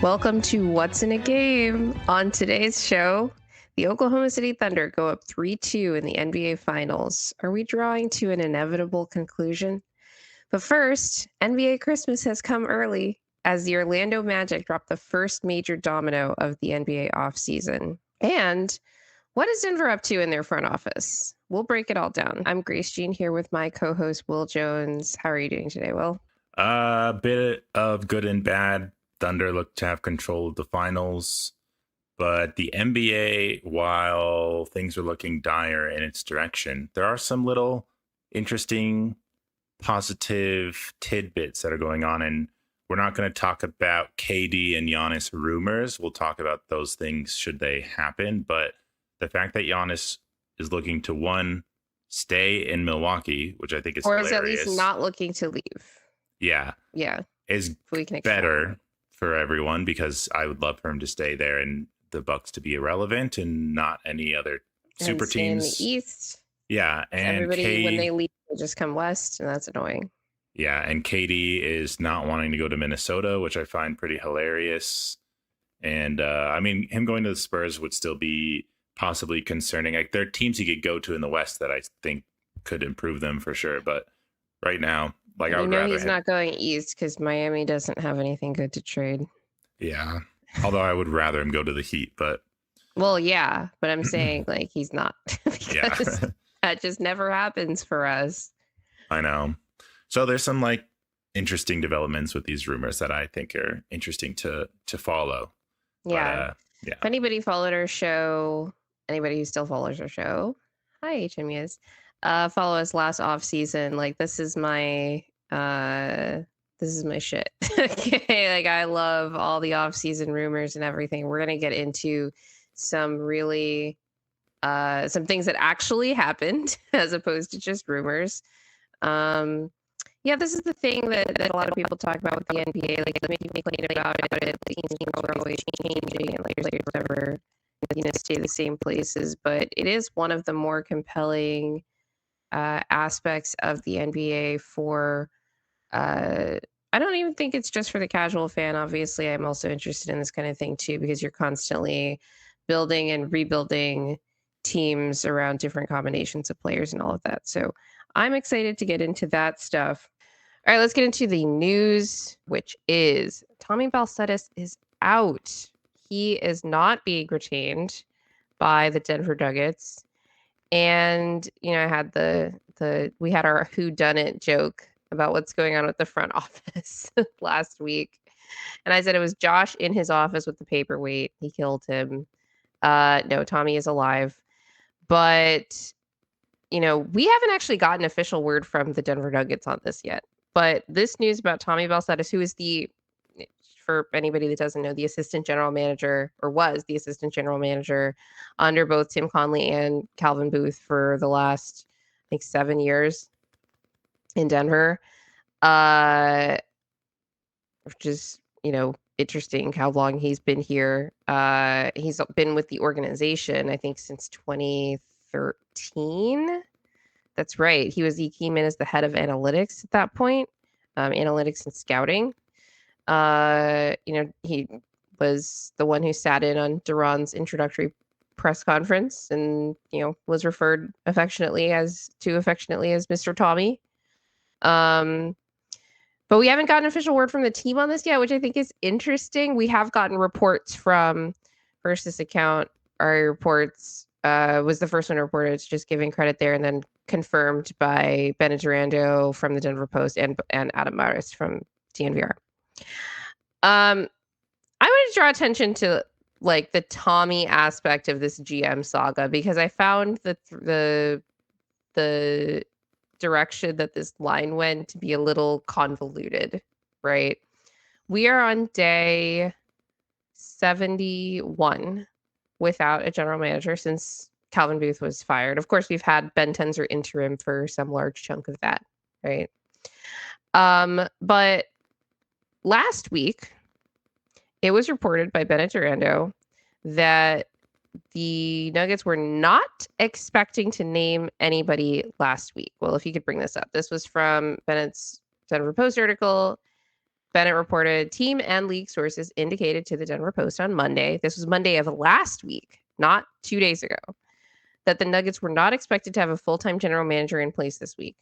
Welcome to What's in a Game. On today's show, the Oklahoma City Thunder go up 3-2 in the NBA Finals. Are we drawing to an inevitable conclusion? But first, NBA Christmas has come early as the Orlando Magic dropped the first major domino of the NBA offseason. And what is Denver up to in their front office? We'll break it all down. I'm Grace Jean here with my co-host Will Jones. How are you doing today, Will? A bit of good and bad. Thunder look to have control of the finals, but the NBA, while things are looking dire in its direction, there are some little interesting positive tidbits that are going on. And we're not going to talk about KD and Giannis rumors. We'll talk about those things should they happen. But the fact that Giannis is looking to, one, stay in Milwaukee, which I think is hilarious. Or is at least not looking to leave. Yeah. Is better for everyone, because I would love for him to stay there and the Bucks to be irrelevant and not any other super teams in the East. Yeah, and everybody when they leave, they just come west, and that's annoying. Yeah, and KD is not wanting to go to Minnesota, which I find pretty hilarious. And I mean, him going to the Spurs would still be possibly concerning. Like, there are teams he could go to in the West that I think could improve them for sure. But right now, like, I would rather he's not going east because Miami doesn't have anything good to trade. Yeah, although I would rather him go to the Heat, but well, yeah, but I'm saying like he's not because that just never happens for us. I know. So there's some like interesting developments with these rumors that I think are interesting to follow. Yeah. But, yeah. If anybody followed our show, anybody who still follows our show, hi HMUs. Follow us last off season. Like, this is my shit. Okay, like, I love all the off season rumors and everything. We're gonna get into some really some things that actually happened as opposed to just rumors. Yeah, this is the thing that a lot of people talk about with the NBA. Like, they make me complain about it. Teams are always changing, and players never, stay the same places. But it is one of the more compelling aspects of the NBA for. I don't even think it's just for the casual fan. Obviously, I'm also interested in this kind of thing too, because you're constantly building and rebuilding teams around different combinations of players and all of that. So I'm excited to get into that stuff. All right, let's get into the news, which is Tommy Balcetis is out. He is not being retained by the Denver Nuggets. And, I had we had our whodunit joke about what's going on with the front office last week. And I said it was Josh in his office with the paperweight. He killed him. No, Tommy is alive. But, we haven't actually gotten official word from the Denver Nuggets on this yet. But this news about Tommy Balcetis, who is for anybody that doesn't know, the assistant general manager, or was the assistant general manager under both Tim Conley and Calvin Booth for the last, I think, 7 years in Denver. Which is, interesting how long he's been here. He's been with the organization, I think, since 2013. That's right. He came in as the head of analytics at that point, analytics and scouting. He was the one who sat in on Duran's introductory press conference and, was referred affectionately as Mr. Tommy. But we haven't gotten official word from the team on this yet, which I think is interesting. We have gotten reports from first this account. Our reports was the first one reported. It's just giving credit there, and then confirmed by Bennett Durando from the Denver Post and Adam Maris from DNVR. I want to draw attention to like the Tommy aspect of this GM saga, because I found that the direction that this line went to be a little convoluted, right? We are on day 71 without a general manager since Calvin Booth was fired. Of course, we've had Ben Tenzer interim for some large chunk of that, right? But last week, it was reported by Bennett Durando that the Nuggets were not expecting to name anybody last week. Well, if you could bring this up. This was from Bennett's Denver Post article. Bennett reported team and league sources indicated to the Denver Post on Monday, this was Monday of last week, not 2 days ago, that the Nuggets were not expected to have a full-time general manager in place this week.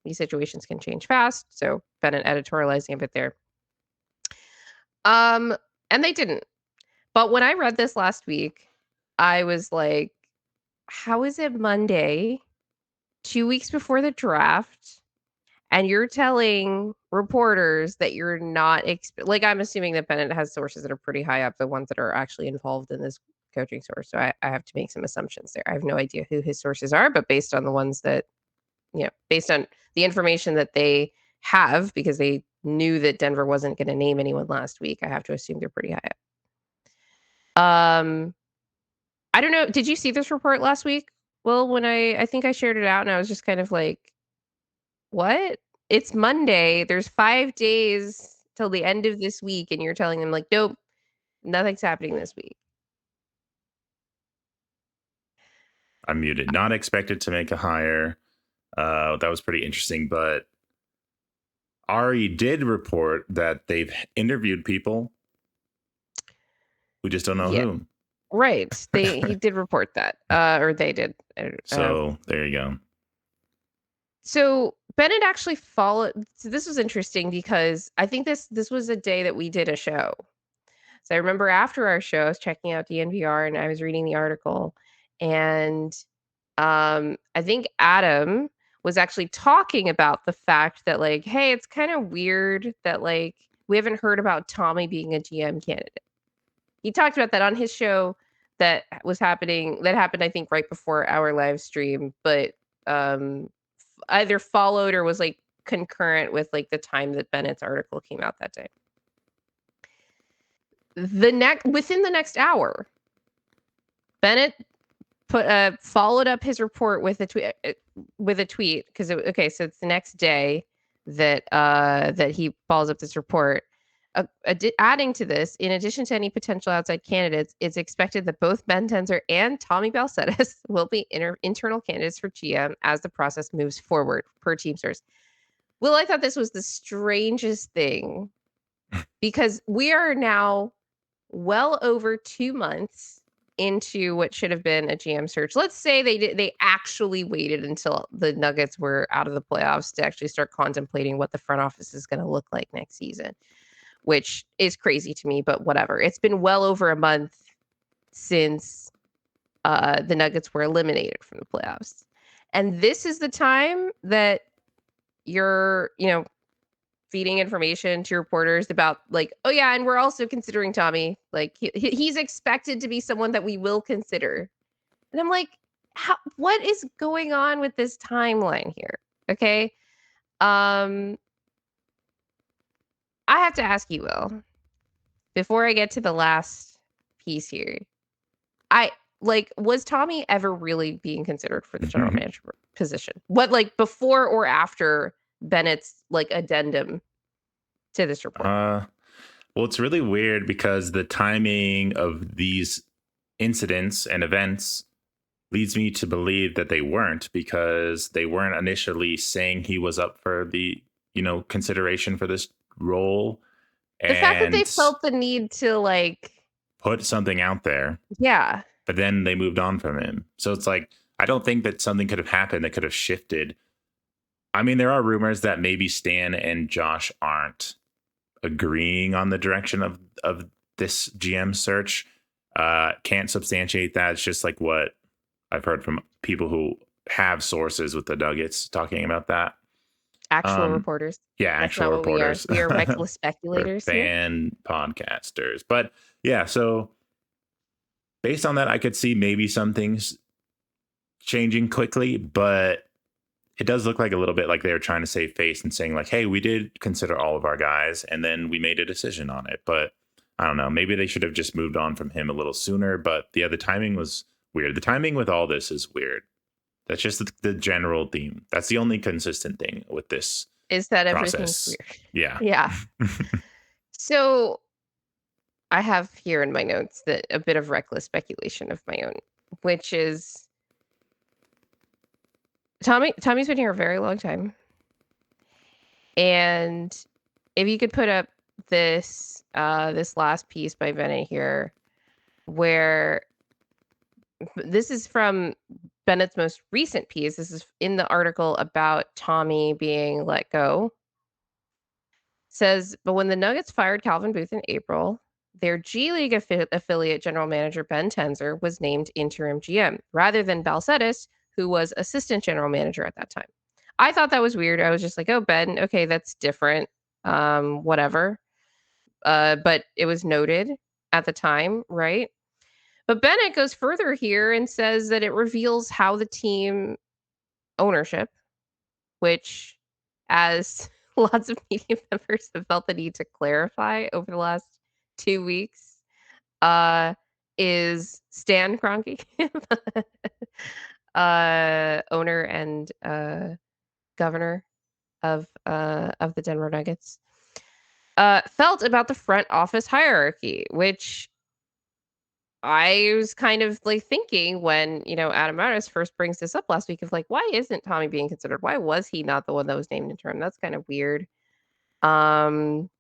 These situations can change fast, so Bennett editorializing a bit there. And they didn't. But when I read this last week, I was like, how is it Monday, 2 weeks before the draft, and you're telling reporters that you're not like, I'm assuming that Bennett has sources that are pretty high up, the ones that are actually involved in this coaching source. So I have to make some assumptions there. I have no idea who his sources are, but based on the ones that, based on the information that they have, because they knew that Denver wasn't going to name anyone last week, I have to assume they're pretty high up. I don't know. Did you see this report last week? Well, when I think I shared it out, and I was just kind of like, what? It's Monday. There's 5 days till the end of this week, and you're telling them like, nope, nothing's happening this week. I'm muted. Not expected to make a hire. That was pretty interesting, but Ari did report that they've interviewed people. We just don't know who. Right. He did report that. Or they did. So there you go. So Bennett actually followed. So this was interesting because I think this was a day that we did a show. So I remember after our show, I was checking out the NPR and I was reading the article, and I think Adam was actually talking about the fact that like, hey, it's kind of weird that like we haven't heard about Tommy being a GM candidate. He talked about that on his show that happened, I think, right before our live stream, but either followed or was like concurrent with like the time that Bennett's article came out that day. Within the next hour, Bennett followed up his report with a tweet because so it's the next day that he follows up this report. Adding to this, in addition to any potential outside candidates, it's expected that both Ben Tenzer and Tommy Balcetis will be internal candidates for GM as the process moves forward, per team source. Will, I thought this was the strangest thing because we are now well over 2 months into what should have been a GM search. Let's say they actually waited until the Nuggets were out of the playoffs to actually start contemplating what the front office is going to look like next season, which is crazy to me, but whatever. It's been well over a month since the Nuggets were eliminated from the playoffs. And this is the time that you're, feeding information to reporters about like, oh yeah, and we're also considering Tommy. Like he's expected to be someone that we will consider. And I'm like, what is going on with this timeline here? Okay. I have to ask you, Will, before I get to the last piece here. Was Tommy ever really being considered for the general manager position? What, like, before or after Bennett's like addendum to this report? Well, it's really weird because the timing of these incidents and events leads me to believe that they weren't, because they weren't initially saying he was up for the, consideration for this role. The fact that they felt the need to like put something out there. Yeah. But then they moved on from him. So it's like, I don't think that something could have happened that could have shifted. I mean, there are rumors that maybe Stan and Josh aren't agreeing on the direction of this GM search. Can't substantiate that. It's just like what I've heard from people who have sources with the Nuggets talking about that. Actual reporters. Yeah, That's actual reporters. We are reckless speculators. Fan podcasters. But yeah, so based on that, I could see maybe some things changing quickly, but it does look like a little bit like they were trying to save face and saying like, hey, we did consider all of our guys and then we made a decision on it. But I don't know, maybe they should have just moved on from him a little sooner. But yeah, the timing was weird. The timing with all this is weird. That's just the general theme. That's the only consistent thing with this. Is that process. Everything's weird? Yeah. Yeah. So I have here in my notes that a bit of reckless speculation of my own, which is Tommy's been here a very long time. And if you could put up this this last piece by Bennett here, where this is from Bennett's most recent piece. This is in the article about Tommy being let go. Says, but when the Nuggets fired Calvin Booth in April, their G League affiliate general manager Ben Tenzer was named interim GM rather than Balcetis, who was assistant general manager at that time. I thought that was weird. I was just like, oh, Ben, okay, that's different. Whatever. But it was noted at the time, right? But Bennett goes further here and says that it reveals how the team ownership, which, as lots of media members have felt the need to clarify over the last 2 weeks, is Stan Kroenke, owner and governor of the Denver Nuggets, felt about the front office hierarchy, which I was kind of like thinking when, Adam Maris first brings this up last week of like, why isn't Tommy being considered? Why was he not the one that was named interim? That's kind of weird. And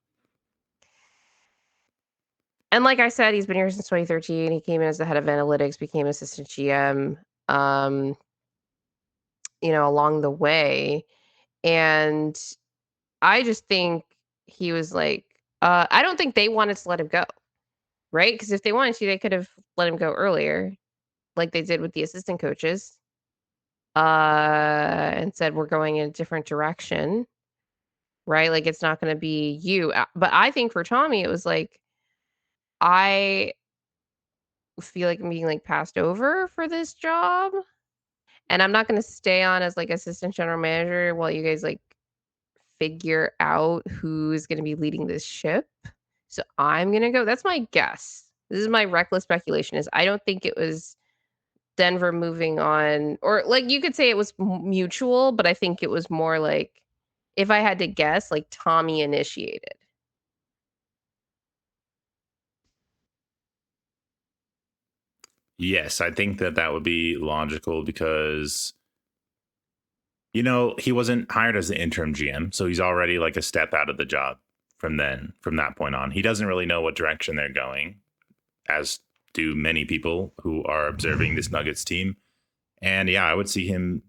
like I said, he's been here since 2013. He came in as the head of analytics, became assistant GM, along the way. And I just think he was like, I don't think they wanted to let him go, right? Because if they wanted to, they could have let him go earlier, like they did with the assistant coaches, and said, we're going in a different direction, right? Like, it's not going to be you. But I think for Tommy, it was like, I feel like I'm being like passed over for this job. And I'm not going to stay on as like assistant general manager while you guys like figure out who's going to be leading this ship. So I'm going to go. That's my guess. This is my reckless speculation is I don't think it was Denver moving on, or like you could say it was mutual, but I think it was more like, if I had to guess, like Tommy initiated. Yes, I think that would be logical because he wasn't hired as the interim GM, so he's already like a step out of the job from that point on. He doesn't really know what direction they're going, as do many people who are observing this Nuggets team. And yeah, I would see him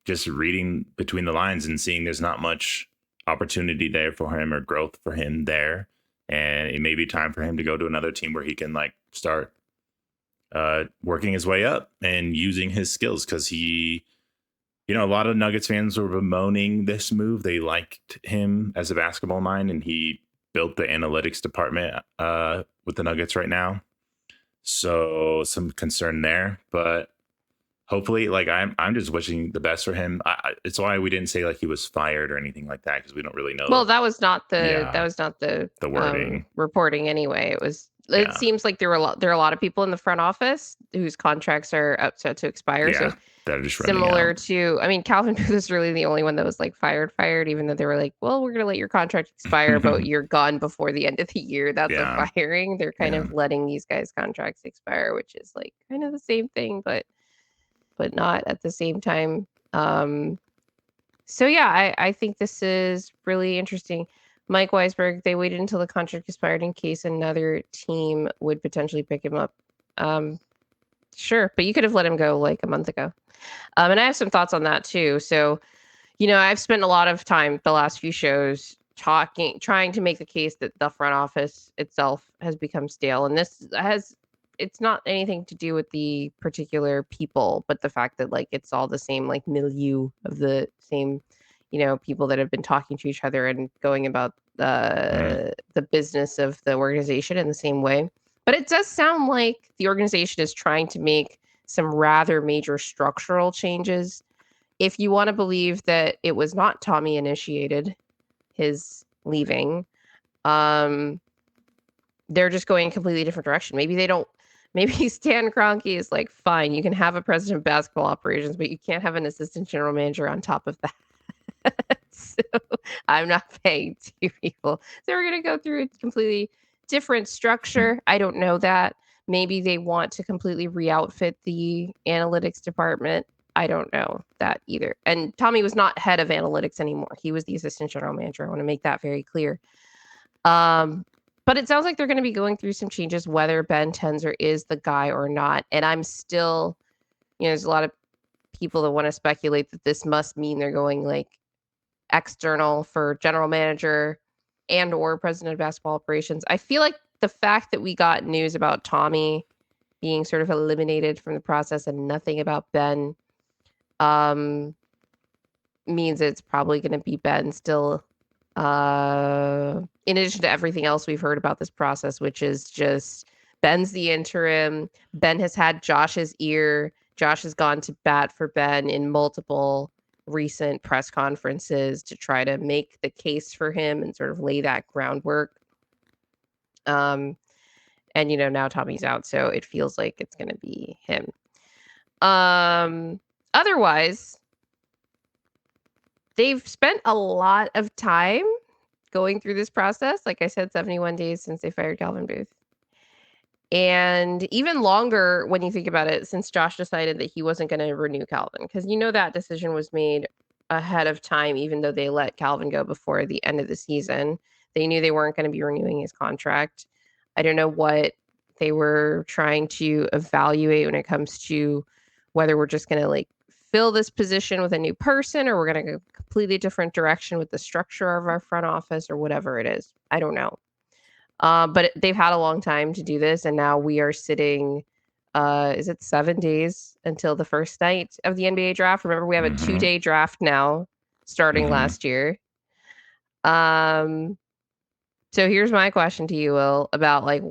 just reading between the lines and seeing there's not much opportunity there for him or growth for him there. And it may be time for him to go to another team where he can like start working his way up and using his skills, because he, a lot of Nuggets fans were bemoaning this move. They liked him as a basketball mind, and he built the analytics department with the Nuggets right now. So some concern there, but hopefully, like I'm just wishing the best for him. It's why we didn't say like he was fired or anything like that, because we don't really know. Well, that was not the wording reporting anyway. It seems like there are a lot of people in the front office whose contracts are up to expire. Yeah, so that are just similar to, I mean, Calvin Booth is really the only one that was like fired, even though they were like, well, we're going to let your contract expire, but you're gone before the end of the year. That's a firing. They're kind of letting these guys' contracts expire, which is like kind of the same thing, but not at the same time. So yeah, I think this is really interesting. Mike Weisberg, they waited until the contract expired in case another team would potentially pick him up. Sure, but you could have let him go like a month ago. And I have some thoughts on that too. So, I've spent a lot of time the last few shows trying to make the case that the front office itself has become stale. And it's not anything to do with the particular people, but the fact that like it's all the same like milieu of the same, people that have been talking to each other and going about the business of the organization in the same way. But it does sound like the organization is trying to make some rather major structural changes. If you want to believe that it was not Tommy initiated his leaving, they're just going a completely different direction. Maybe Stan Kroenke is like, fine, you can have a president of basketball operations, but you can't have an assistant general manager on top of that. So I'm not paying two people. So we're going to go through a completely different structure. I don't know that. Maybe they want to completely re-outfit the analytics department. I don't know that either. And Tommy was not head of analytics anymore. He was the assistant general manager. I want to make that very clear. But it sounds like they're going to be going through some changes, whether Ben Tenzer is the guy or not. And I'm still, there's a lot of people that want to speculate that this must mean they're going like external for general manager and or president of basketball operations. I feel like the fact that we got news about Tommy being sort of eliminated from the process and nothing about Ben um, means it's probably going to be Ben still. In addition to everything else we've heard about this process, which is just Ben's the interim. Ben has had Josh's ear. Josh has gone to bat for Ben in multiple recent press conferences to try to make the case for him and sort of lay that groundwork. And now Tommy's out, so it feels like it's going to be him. Otherwise, they've spent a lot of time going through this process. Like I said, 71 days since they fired Calvin Booth. And even longer when you think about it, since Josh decided that he wasn't going to renew Calvin, because that decision was made ahead of time, even though they let Calvin go before the end of the season. They knew they weren't going to be renewing his contract. I don't know what they were trying to evaluate when it comes to whether we're just going to like fill this position with a new person or we're going to go a completely different direction with the structure of our front office or whatever it is. I don't know. But they've had a long time to do this, and now we are sitting. Is it 7 days until the first night of the NBA draft? Remember, we have a 2-day draft now, starting last year. So here's my question to you, Will, about like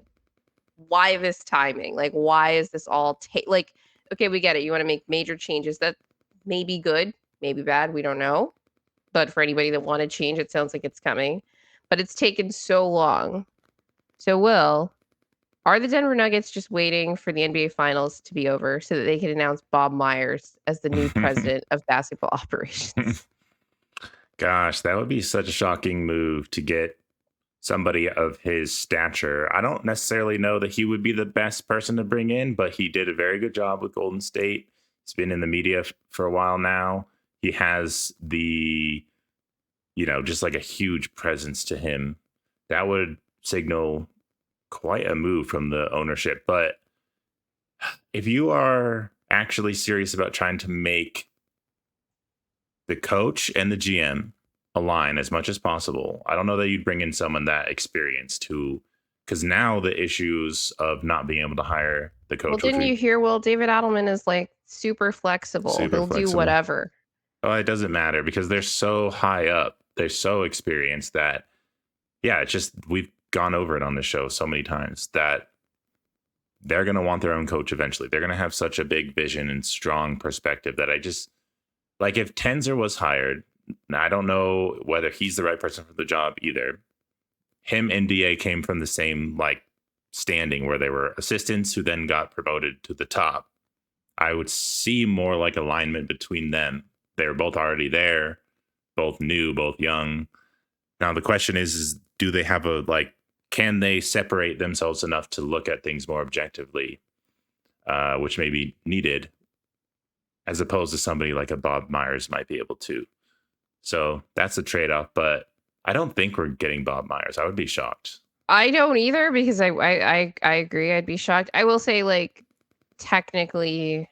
why this timing? Like, why is this all like? Okay, we get it. You want to make major changes. That may be good, maybe bad. We don't know. But for anybody that wanted change, it sounds like it's coming. But it's taken so long. So, Will, are the Denver Nuggets just waiting for the NBA Finals to be over so that they can announce Bob Myers as the new president of basketball operations? Gosh, that would be such a shocking move to get somebody of his stature. I don't necessarily know that he would be the best person to bring in, but he did a very good job with Golden State. He's been in the media for a while now. He has the, just like a huge presence to him. That would signal quite a move from the ownership. But if you are actually serious about trying to make the coach and the GM align as much as possible, I don't know that you'd bring in someone that experienced because now the issues of not being able to hire the coach. Well, didn't you hear, Will, David Adelman is like super flexible. He'll do whatever. Oh, it doesn't matter because they're so high up. They're so experienced that, it's just, we've gone over it on the show so many times that they're going to want their own coach eventually. They're going to have such a big vision and strong perspective that I just, like, if Tenzer was hired, I don't know whether he's the right person for the job either. Him and DA came from the same like standing where they were assistants who then got promoted to the top. I would see more like alignment between them. They were both already there, both new, both young. Now the question is do they have can they separate themselves enough to look at things more objectively, which may be needed, as opposed to somebody like a Bob Myers might be able to. So that's a trade-off, but I don't think we're getting Bob Myers. I would be shocked. I don't either because I agree. I'd be shocked. I will say, like, technically,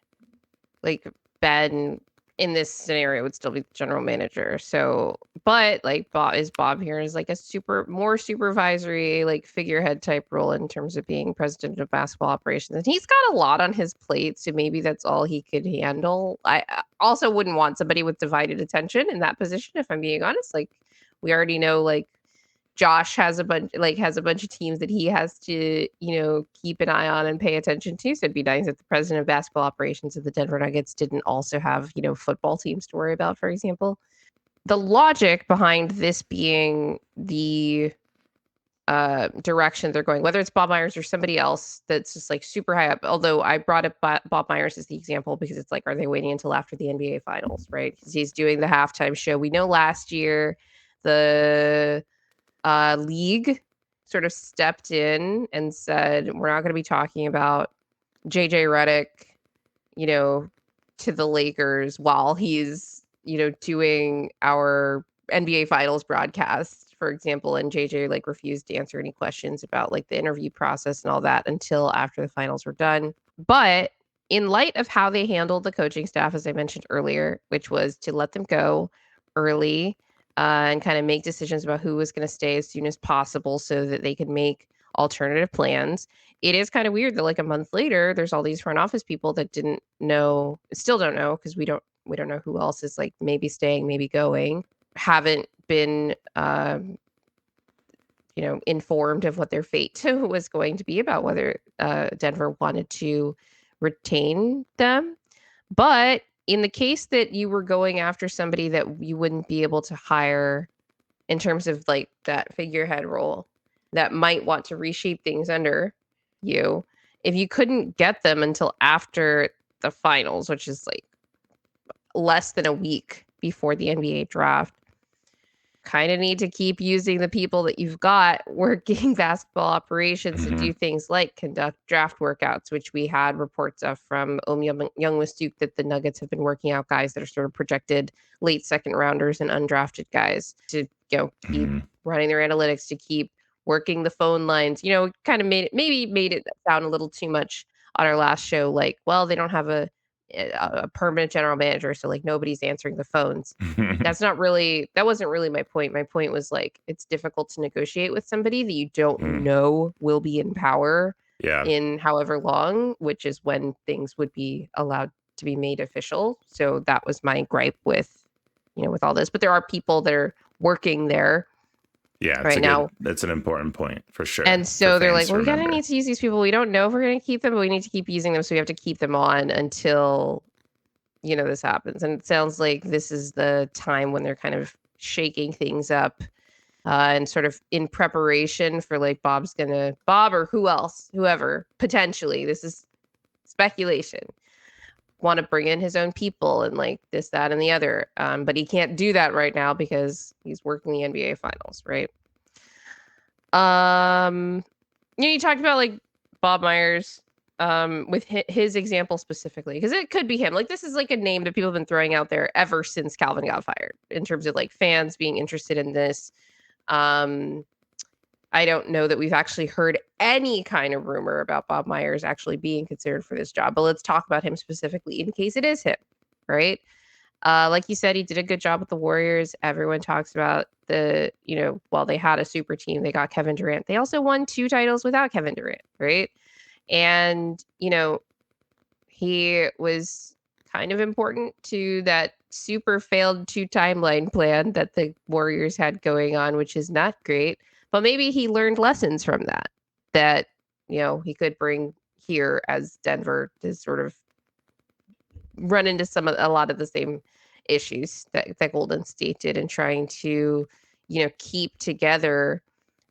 like, Ben in this scenario would still be the general manager. So, but like Bob here is like a more supervisory, like figurehead type role in terms of being president of basketball operations. And he's got a lot on his plate. So maybe that's all he could handle. I also wouldn't want somebody with divided attention in that position, if I'm being honest. Like, we already know, like, Josh has a bunch of teams that he has to, keep an eye on and pay attention to. So it'd be nice if the president of basketball operations of the Denver Nuggets didn't also have, football teams to worry about, for example. The logic behind this being the direction they're going, whether it's Bob Myers or somebody else that's just like super high up. Although I brought up Bob Myers as the example because it's like, are they waiting until after the NBA Finals, right? Because he's doing the halftime show. We know last year the league sort of stepped in and said, we're not going to be talking about JJ Redick, to the Lakers while he's, doing our NBA Finals broadcast for example, and JJ like refused to answer any questions about like the interview process and all that until after the finals were done. But in light of how they handled the coaching staff, as I mentioned earlier, which was to let them go early and kind of make decisions about who was going to stay as soon as possible so that they could make alternative plans. It is kind of weird that like a month later, there's all these front office people that didn't know, still don't know, because we don't know who else is like maybe staying, maybe going, haven't been informed of what their fate was going to be about whether Denver wanted to retain them. But in the case that you were going after somebody that you wouldn't be able to hire in terms of like that figurehead role that might want to reshape things under you, if you couldn't get them until after the finals, which is like less than a week before the NBA draft, kind of need to keep using the people that you've got working basketball operations to do things like conduct draft workouts, which we had reports of from Young that the Nuggets have been working out guys that are sort of projected late second rounders and undrafted guys to keep running their analytics, to keep working the phone lines. Kind of made it sound a little too much on our last show, like, well, they don't have a permanent general manager, so like nobody's answering the phones. That wasn't really my point. My point was like, it's difficult to negotiate with somebody that you don't know will be in power in however long, which is when things would be allowed to be made official. So that was my gripe with all this. But there are people that are working there right now. That's an important point for sure. And so they're like, well, we gotta need to use these people. We don't know if we're gonna keep them, but we need to keep using them. So we have to keep them on until this happens. And it sounds like this is the time when they're kind of shaking things up and sort of in preparation for like Bob or whoever, potentially, this is speculation, want to bring in his own people and like this, that, and the other. But he can't do that right now because he's working the NBA finals, right? You talked about like Bob Myers with his example specifically, because it could be him. Like, this is like a name that people have been throwing out there ever since Calvin got fired in terms of like fans being interested in this. I don't know that we've actually heard any kind of rumor about Bob Myers actually being considered for this job, but let's talk about him specifically in case it is him, right? Like you said, he did a good job with the Warriors. Everyone talks about while they had a super team, they got Kevin Durant. They also won 2 titles without Kevin Durant, right? And, he was kind of important to that super failed 2 timeline plan that the Warriors had going on, which is not great. But maybe he learned lessons from that he could bring here as Denver to sort of run into a lot of the same issues that Golden State did in trying to, keep together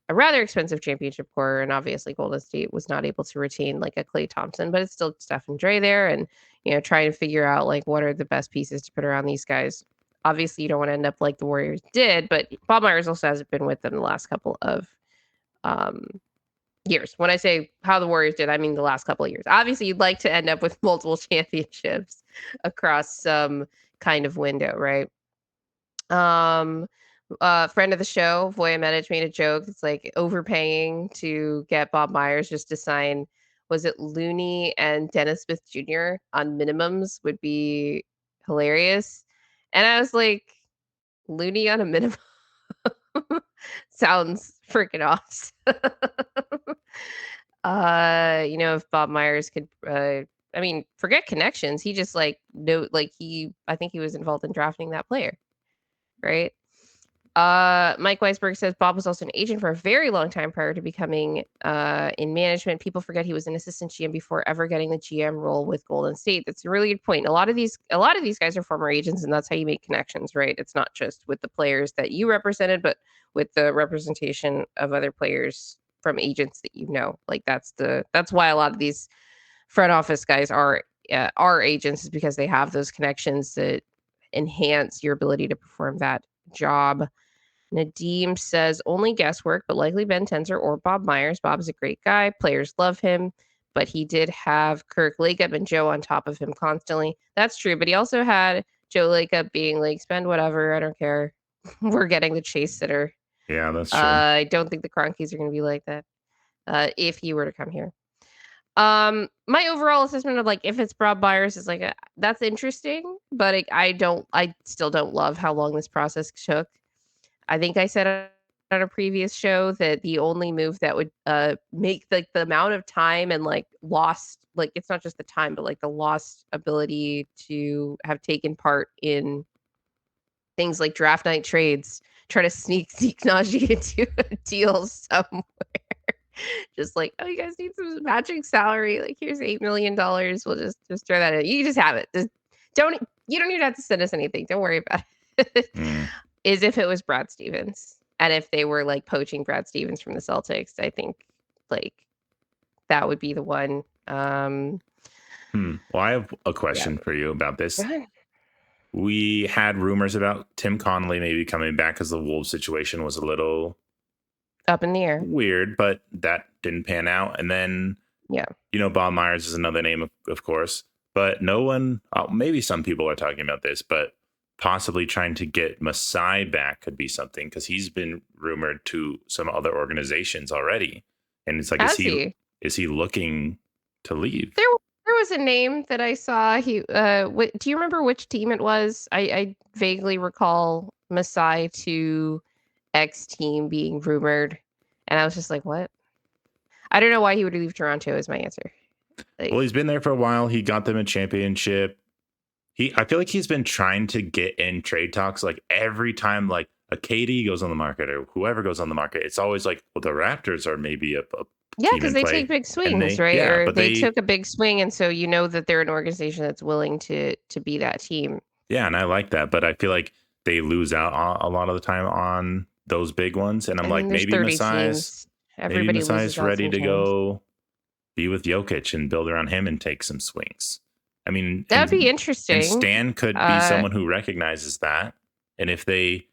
a rather expensive championship core. And obviously Golden State was not able to retain like a Klay Thompson, but it's still Steph and Dre there, and, trying to figure out like what are the best pieces to put around these guys. Obviously you don't want to end up like the Warriors did, but Bob Myers also hasn't been with them the last couple of years. When I say how the Warriors did, I mean the last couple of years. Obviously you'd like to end up with multiple championships across some kind of window, right? Friend of the show, Voya Medic, made a joke. It's like overpaying to get Bob Myers just to sign, was it Looney and Dennis Smith Jr. on minimums would be hilarious. And I was like, Looney on a minimum sounds freaking awesome. If Bob Myers could, forget connections. He just I think he was involved in drafting that player, right? Mike Weisberg says Bob was also an agent for a very long time prior to becoming in management. People forget he was an assistant GM before ever getting the GM role with Golden State. That's a really good point. A lot of these guys are former agents, and that's how you make connections, right? It's not just with the players that you represented, but with the representation of other players from agents that Like that's why a lot of these front office guys are agents, is because they have those connections that enhance your ability to perform that job. Nadeem says only guesswork, but likely Ben Tenzer or Bob Myers. Bob is a great guy. Players love him, but he did have Kirk Lacob and Joe on top of him constantly. That's true, but he also had Joe Lacob being like, spend whatever, I don't care. We're getting the chase sitter Yeah, that's true. I don't think the Cronkies are going to be like that if he were to come here. My overall assessment of like if it's Bob Myers is like that's interesting, but I still don't love how long this process took. I think I said on a previous show that the only move that would make like the amount of time and like lost like it's not just the time but like the lost ability to have taken part in things like draft night trades, try to sneak Najee into a deal somewhere. Just like, oh, you guys need some matching salary. Like, here's $8 million. We'll just throw that in. You can just have it. Just don't you don't even have to send us anything. Don't worry about it. Mm. Is if it was Brad Stevens. And if they were like poaching Brad Stevens from the Celtics, I think like that would be the one. Well, I have a question for you about this. We had rumors about Tim Connolly maybe coming back because the Wolves situation was a little up in the air. Weird, but that didn't pan out. And then, Bob Myers is another name, of course, but no one, maybe some people are talking about this, but possibly trying to get Masai back could be something because he's been rumored to some other organizations already. And it's like, is he looking to leave? There was a name that I saw. Do you remember which team it was? I vaguely recall Masai to X team being rumored, and I was just like, what? I don't know why he would leave Toronto is my answer. Like, well, he's been there for a while. He got them a championship. I feel like he's been trying to get in trade talks like every time like a KD goes on the market or whoever goes on the market. It's always like, well, the Raptors are maybe a because they take big swings, right? Yeah, or they took a big swing, and so you know that they're an organization that's willing to be that team. Yeah, and I like that, but I feel like they lose out a lot of the time on those big ones, and I'm like, maybe Masai's ready to go be with Jokic and build around him and take some swings. I mean, that'd be interesting. And Stan could be someone who recognizes that, and if they,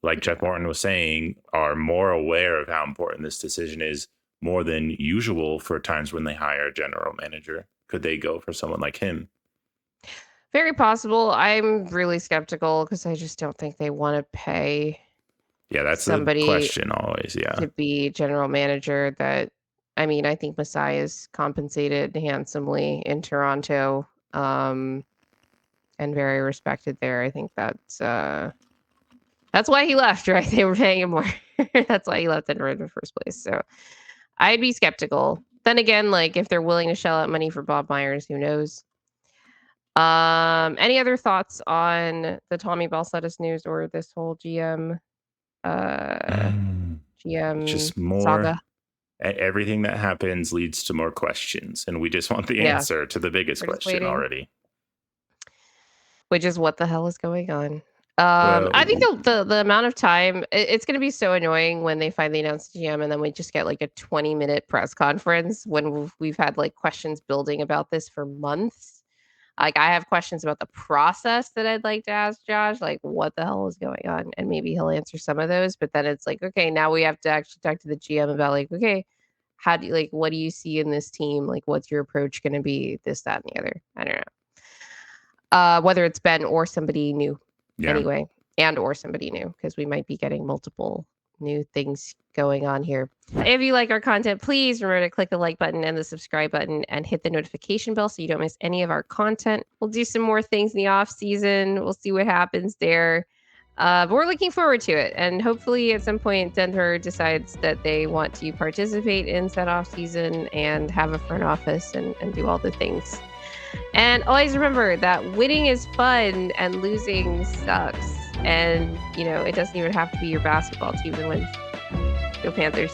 like Jeff Morton was saying, are more aware of how important this decision is, more than usual for times when they hire a general manager, could they go for someone like him? Very possible. I'm really skeptical because I just don't think they want to pay. Yeah, that's somebody the question always. Yeah, to be general manager. I think Masai is compensated handsomely in Toronto, and very respected there. I think that's why he left, right? They were paying him more. That's why he left in the first place. So I'd be skeptical. Then again, like if they're willing to shell out money for Bob Myers, who knows? Any other thoughts on the Tommy Balcetis news or this whole GM just more saga? Everything that happens leads to more questions, and we just want the answer to the biggest question already, which is what the hell is going on. I think the amount of time it's going to be so annoying when they finally announce the GM and then we just get like a 20-minute press conference when we've had like questions building about this for months. Like I have questions about the process that I'd like to ask Josh, like what the hell is going on? And maybe he'll answer some of those, but then it's like, okay, now we have to actually talk to the GM about like, okay, how do you like, what do you see in this team? Like, what's your approach going to be? This, that, and the other. I don't know. Whether it's Ben or somebody new anyway, and or somebody new, because we might be getting multiple new things going on here. If you like our content, please remember to click the like button and the subscribe button and hit the notification bell so you don't miss any of our content. We'll do some more things in the off season. We'll see what happens there. But we're looking forward to it. And hopefully at some point Denver decides that they want to participate in said off season and have a front office and do all the things. And always remember that winning is fun and losing sucks. And, it doesn't even have to be your basketball team that wins. Go Panthers.